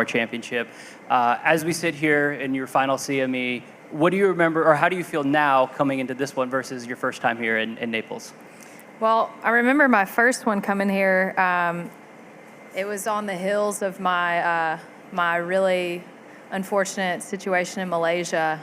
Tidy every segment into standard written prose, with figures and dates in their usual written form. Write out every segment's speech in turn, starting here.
Championship. As we sit here in your final CME, what do you remember, or how do you feel now coming into this one versus your first time here in Naples? Well, I remember my first one coming here. It was on the heels of my my really unfortunate situation in Malaysia,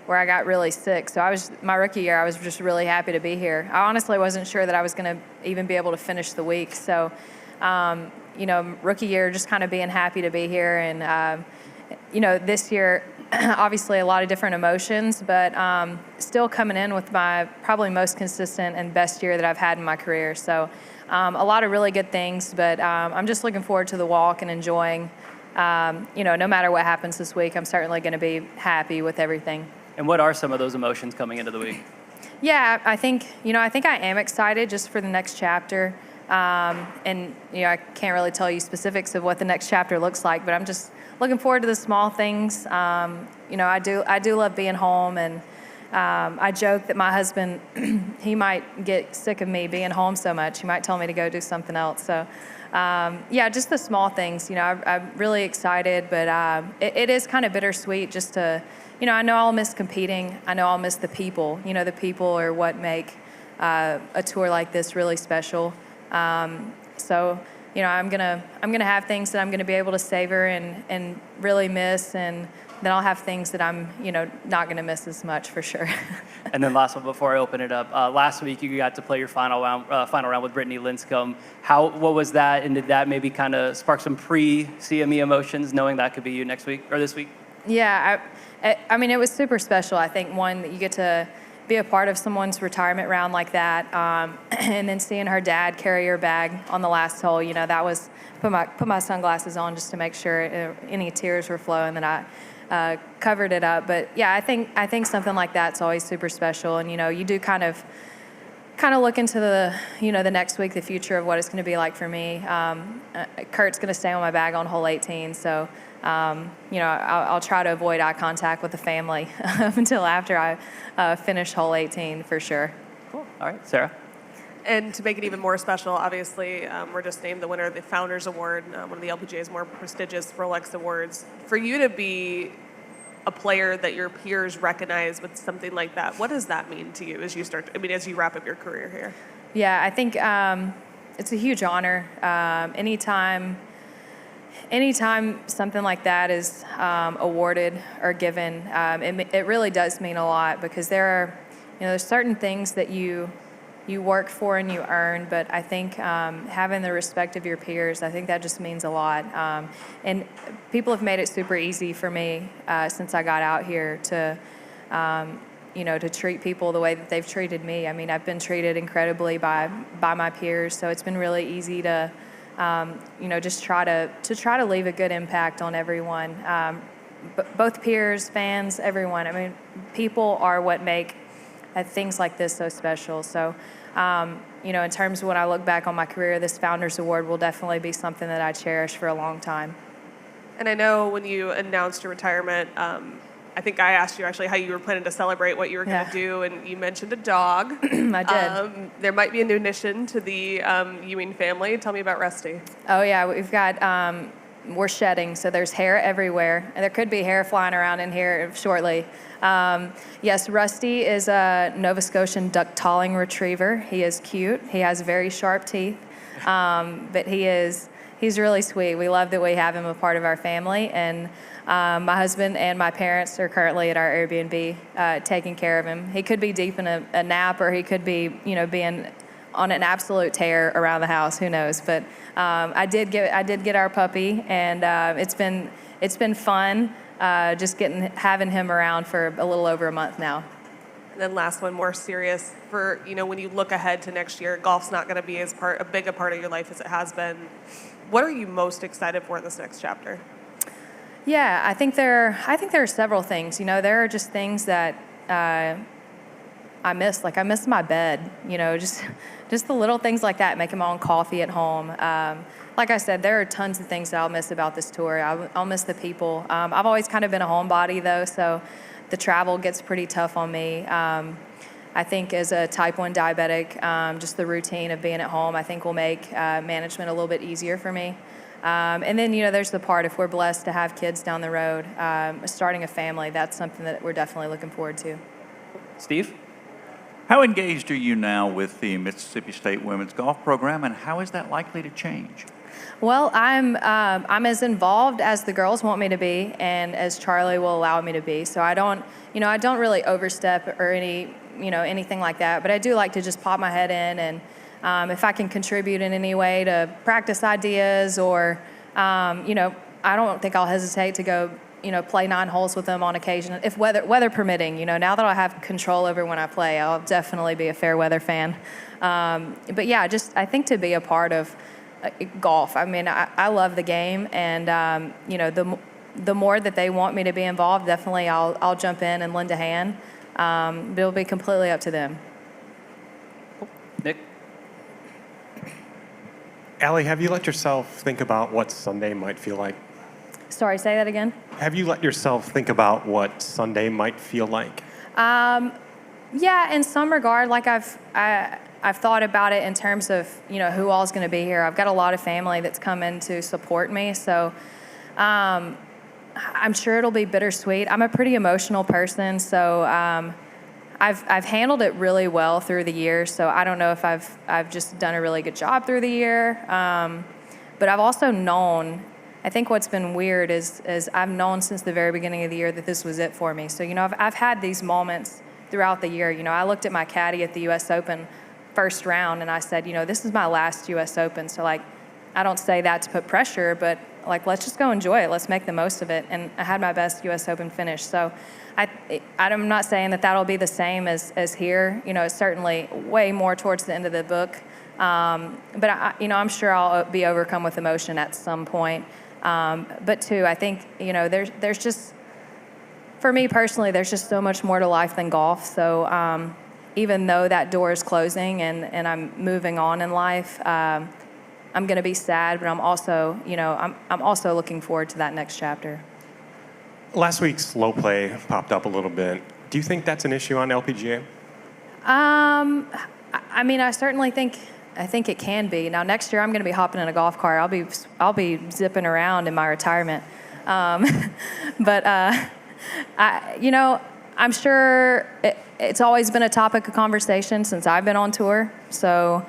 where I got really sick. So my rookie year, I was just really happy to be here. I honestly wasn't sure that I was going to even be able to finish the week. So, rookie year, just kind of being happy to be here. And, this year, obviously a lot of different emotions, but still coming in with my probably most consistent and best year that I've had in my career. So a lot of really good things, but I'm just looking forward to the walk and enjoying, no matter what happens this week, I'm certainly going to be happy with everything. And what are some of those emotions coming into the week? Yeah, I think I am excited just for the next chapter. I can't really tell you specifics of what the next chapter looks like, but I'm just looking forward to the small things. I do love being home, and I joke that my husband, he might get sick of me being home so much. He might tell me to go do something else. So, just the small things. I'm really excited, but it is kind of bittersweet just to, I know I'll miss competing. I know I'll miss the people. The people are what make a tour like this really special. I'm gonna have things that I'm gonna be able to savor and really miss, and then I'll have things that I'm not gonna miss as much for sure. And then last one before I open it up. Last week you got to play your final round with Brittany Lincecum. What was that, and did that maybe kind of spark some pre-CME emotions, knowing that could be you next week or this week? Yeah, I mean it was super special. I think one that you get to be a part of someone's retirement round like that, and then seeing her dad carry her bag on the last hole, that was put my sunglasses on just to make sure any tears were flowing, that I covered it up. But yeah, I think something like that's always super special, and you do kind of look into the the next week, the future of what it's going to be like for me. Kurt's going to stay on my bag on hole 18, so. I'll try to avoid eye contact with the family until after I finish hole 18 for sure. Cool. All right, Sarah. And to make it even more special, obviously, we're just named the winner of the Founders Award, one of the LPGA's more prestigious Rolex awards. For you to be a player that your peers recognize with something like that, what does that mean to you as you wrap up your career here? Yeah, I think it's a huge honor. Anytime something like that is awarded or given, it really does mean a lot, because there's certain things that you work for and you earn, but I think having the respect of your peers, I think that just means a lot. And people have made it super easy for me since I got out here to treat people the way that they've treated me. I mean, I've been treated incredibly by my peers, so it's been really easy to just try to leave a good impact on everyone, both peers, fans, everyone. I mean, people are what make things like this so special. So, in terms of when I look back on my career, this Founders Award will definitely be something that I cherish for a long time. And I know when you announced your retirement, I think I asked you actually how you were planning to celebrate, what you were going to do, and you mentioned a dog. I did. There might be a new addition to the Ewing family. Tell me about Rusty. Oh yeah, we've got, we're shedding, so there's hair everywhere. And there could be hair flying around in here shortly. Yes, Rusty is a Nova Scotian duck-talling retriever. He is cute. He has very sharp teeth, but he's really sweet. We love that we have him a part of our family, and my husband and my parents are currently at our Airbnb taking care of him. He could be deep in a nap, or he could be, being on an absolute tear around the house. Who knows? But I did get our puppy, and it's been fun just having him around for a little over a month now. And then last one, more serious. For when you look ahead to next year, golf's not going to be as big a part of your life as it has been. What are you most excited for in this next chapter? Yeah, I think there are several things. There are just things that I miss. Like I miss my bed. Just the little things like that, making my own coffee at home. Like I said, there are tons of things that I'll miss about this tour. I'll miss the people. I've always kind of been a homebody though, so the travel gets pretty tough on me. I think as a type 1 diabetic, just the routine of being at home, I think will make management a little bit easier for me. And then, there's the part, if we're blessed to have kids down the road, starting a family, that's something that we're definitely looking forward to. Steve? How engaged are you now with the Mississippi State women's golf program, and how is that likely to change? Well, I'm as involved as the girls want me to be, and as Charlie will allow me to be. So I don't really overstep or anything like that. But I do like to just pop my head in, and if I can contribute in any way to practice ideas, or I don't think I'll hesitate to go play 9 holes with them on occasion, if weather permitting. Now that I have control over when I play, I'll definitely be a fair weather fan. But yeah, I think to be a part of golf. I mean, I love the game, and the more that they want me to be involved, definitely I'll jump in and lend a hand. But it'll be completely up to them. Nick? Ally, have you let yourself think about what Sunday might feel like? Sorry, say that again. Have you let yourself think about what Sunday might feel like? Yeah, in some regard, like I've thought about it in terms of, who all is going to be here. I've got a lot of family that's come in to support me, so I'm sure it'll be bittersweet. I'm a pretty emotional person, so I've handled it really well through the year, so I don't know if I've just done a really good job through the year. But I've also known, I think what's been weird is I've known since the very beginning of the year that this was it for me. So, I've had these moments throughout the year. I looked at my caddy at the U.S. Open first round, and I said, this is my last U.S. Open. So, I don't say that to put pressure, but, let's just go enjoy it. Let's make the most of it. And I had my best U.S. Open finish. So I'm not saying that that'll be the same as here. It's certainly way more towards the end of the book. But, I'm sure I'll be overcome with emotion at some point. But, too, I think, there's just, for me personally, there's just so much more to life than golf. So even though that door is closing and I'm moving on in life, I'm going to be sad, but I'm also, I'm also looking forward to that next chapter. Last week, slow play popped up a little bit. Do you think that's an issue on LPGA? I mean, I certainly think it can be. Now, next year, I'm going to be hopping in a golf cart. I'll be zipping around in my retirement. But I'm sure it's always been a topic of conversation since I've been on tour. So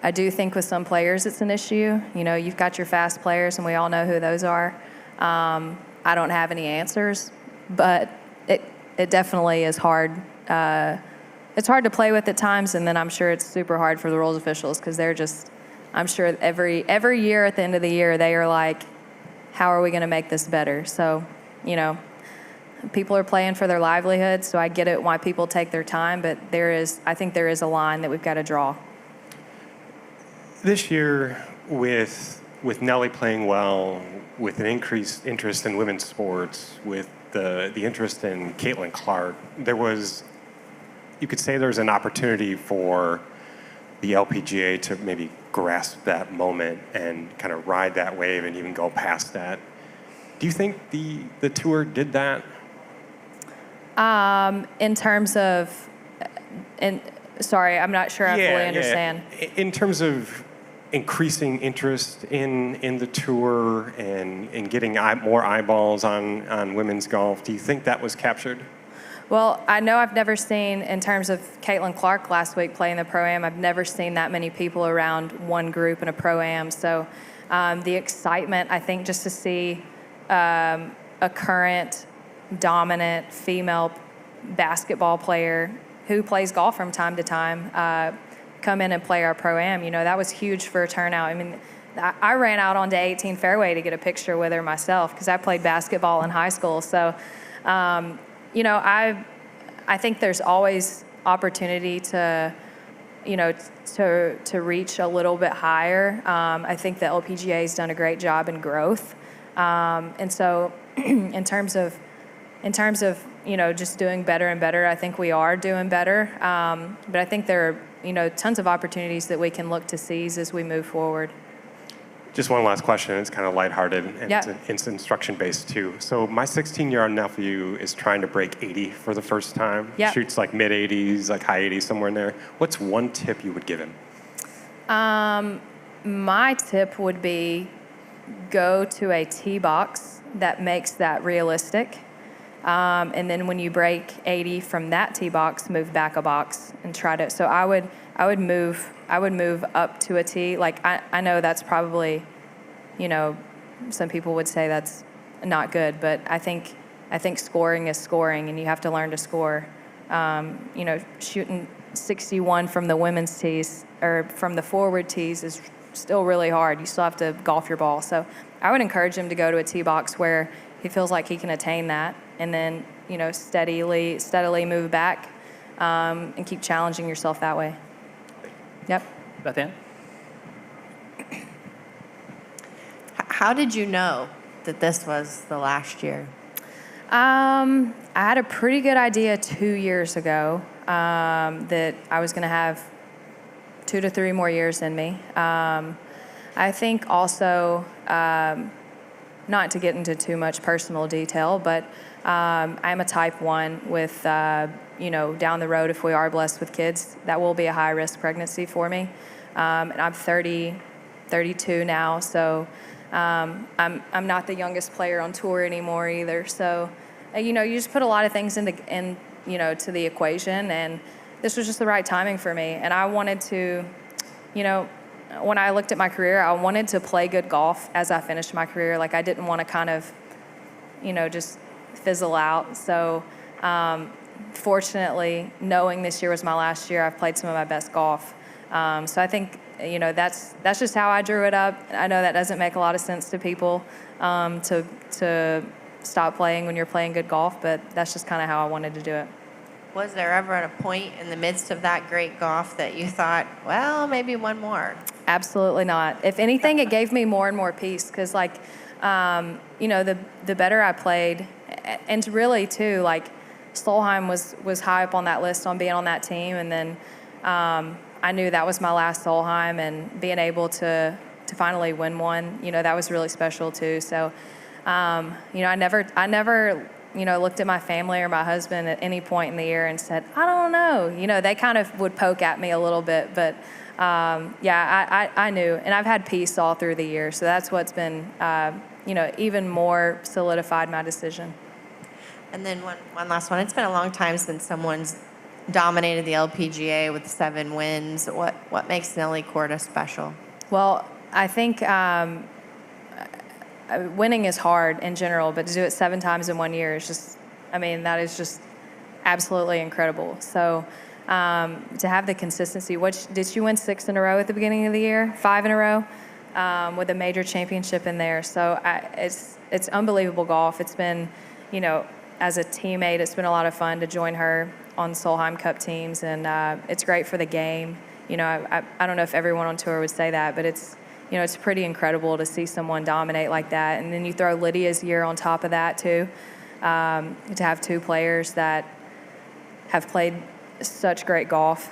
I do think with some players it's an issue. You've got your fast players, and we all know who those are. I don't have any answers, but it definitely is hard. It's hard to play with at times, and then I'm sure it's super hard for the rules officials because they're just, I'm sure every year at the end of the year they are like, how are we going to make this better? So, people are playing for their livelihood, so I get it why people take their time, but I think there is a line that we've got to draw. This year, with Nelly playing well, with an increased interest in women's sports, with the interest in Caitlin Clark, you could say there's an opportunity for the LPGA to maybe grasp that moment and kind of ride that wave and even go past that. Do you think the tour did that? In terms of, sorry, I'm not sure I fully understand. Yeah. In terms of increasing interest in the tour and getting more eyeballs on women's golf, do you think that was captured? Well, I know I've never seen, in terms of Caitlin Clark last week playing the Pro-Am, I've never seen that many people around one group in a Pro-Am. So the excitement, I think, just to see a current dominant female basketball player who plays golf from time to time come in and play our Pro-Am, that was huge for a turnout. I mean, I ran out onto 18 fairway to get a picture with her myself because I played basketball in high school. So, I think there's always opportunity to reach a little bit higher. I think the LPGA has done a great job in growth. And so in terms of just doing better and better, I think we are doing better. But I think there are, tons of opportunities that we can look to seize as we move forward. Just one last question. It's kind of lighthearted, and Yeah. it's instruction-based too. So my 16-year-old nephew is trying to break 80 for the first time. Yeah. Shoots like mid-80s, like high 80s, somewhere in there. What's one tip you would give him? my tip would be go to a tee box that makes that realistic. And then when you break 80 from that tee box, move back a box and try to. So I would move up to a tee. Like I know that's probably, some people would say that's not good, but I think scoring is scoring, and you have to learn to score. Shooting 61 from the women's tees or from the forward tees is still really hard. You still have to golf your ball. So I would encourage him to go to a tee box where he feels like he can attain that, and then steadily move back and keep challenging yourself that way. Yep. Beth Ann? How did you know that this was the last year? I had a pretty good idea 2 years ago that I was going to have 2 to 3 more years in me. I think also, not to get into too much personal detail, but I'm a type 1 with, down the road, if we are blessed with kids, that will be a high-risk pregnancy for me. And I'm 32 now, so I'm not the youngest player on tour anymore either. So, you just put a lot of things to the equation, and this was just the right timing for me. And I wanted to, when I looked at my career, I wanted to play good golf as I finished my career. Like, I didn't want to kind of, just fizzle out. So, fortunately, knowing this year was my last year, I've played some of my best golf. So I think, that's just how I drew it up. I know that doesn't make a lot of sense to people, to stop playing when you're playing good golf, but that's just kind of how I wanted to do it. Was there ever a point in the midst of that great golf that you thought, well, maybe one more? Absolutely not. If anything, it gave me more and more peace, because, the better I played, and really, too, Solheim was high up on that list on being on that team, and then I knew that was my last Solheim, and being able to finally win one, that was really special, too. So, I never looked at my family or my husband at any point in the year and said, I don't know. They kind of would poke at me a little bit, but I knew. And I've had peace all through the year, so that's what's been, even more solidified my decision. And then one last one. It's been a long time since someone's dominated the LPGA with 7 wins. What makes Nelly Korda special? Well, I think winning is hard in general, but to do it 7 times in 1 year is just, that is just absolutely incredible. So to have the consistency, did you win 6 in a row at the beginning of the year? 5 in a row with a major championship in there. So it's unbelievable golf. It's been, as a teammate, it's been a lot of fun to join her on Solheim Cup teams, and it's great for the game. I don't know if everyone on tour would say that, but it's pretty incredible to see someone dominate like that. And then you throw Lydia's year on top of that too, to have 2 players that have played such great golf.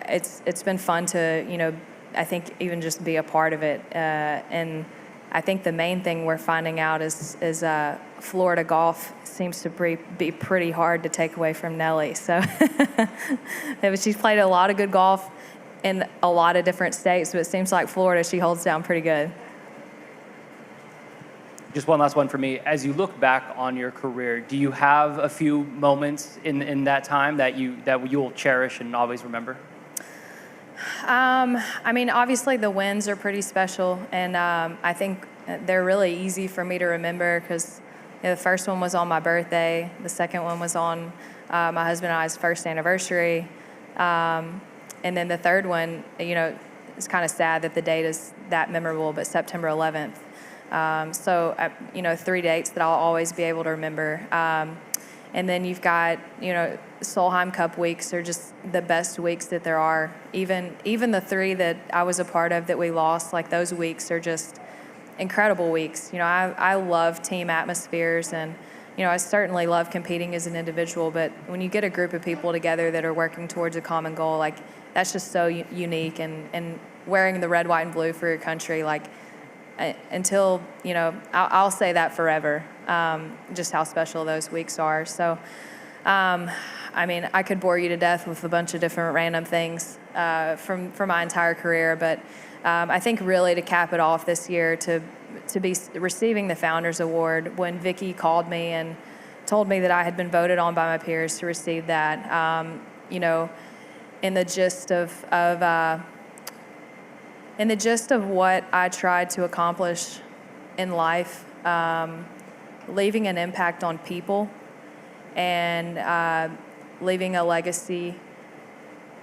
It's been fun to, I think even just be a part of it. And I think the main thing we're finding out is Florida golf seems to be pretty hard to take away from Nelly. So she's played a lot of good golf in a lot of different states, but it seems like Florida, she holds down pretty good. Just one last one for me. As you look back on your career, do you have a few moments in that time that you'll cherish and always remember? Obviously the wins are pretty special, and I think they're really easy for me to remember because the first one was on my birthday. The second one was on my husband and I's first anniversary. And then the third one, it's kind of sad that the date is that memorable, but September 11th. 3 dates that I'll always be able to remember. And then you've got, Solheim Cup weeks are just the best weeks that there are. Even the 3 that I was a part of that we lost, those weeks are just incredible weeks. I love team atmospheres, and, I certainly love competing as an individual, but when you get a group of people together that are working towards a common goal, that's just so unique, and wearing the red, white, and blue for your country, until, I'll say that forever, just how special those weeks are. So, I could bore you to death with a bunch of different random things from my entire career, but I think really to cap it off this year, to be receiving the Founders Award, when Vicki called me and told me that I had been voted on by my peers to receive that, you know, in the gist of what I tried to accomplish in life, leaving an impact on people and leaving a legacy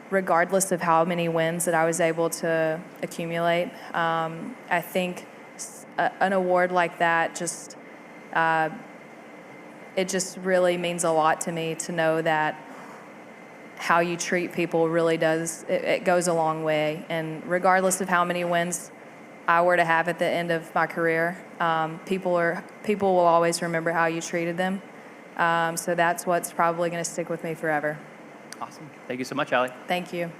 regardless of how many wins that I was able to accumulate. I think an award like that just, it just really means a lot to me to know that how you treat people really does, it goes a long way. And regardless of how many wins I were to have at the end of my career, people will always remember how you treated them. So that's what's probably going to stick with me forever. Awesome. Thank you so much, Ally. Thank you.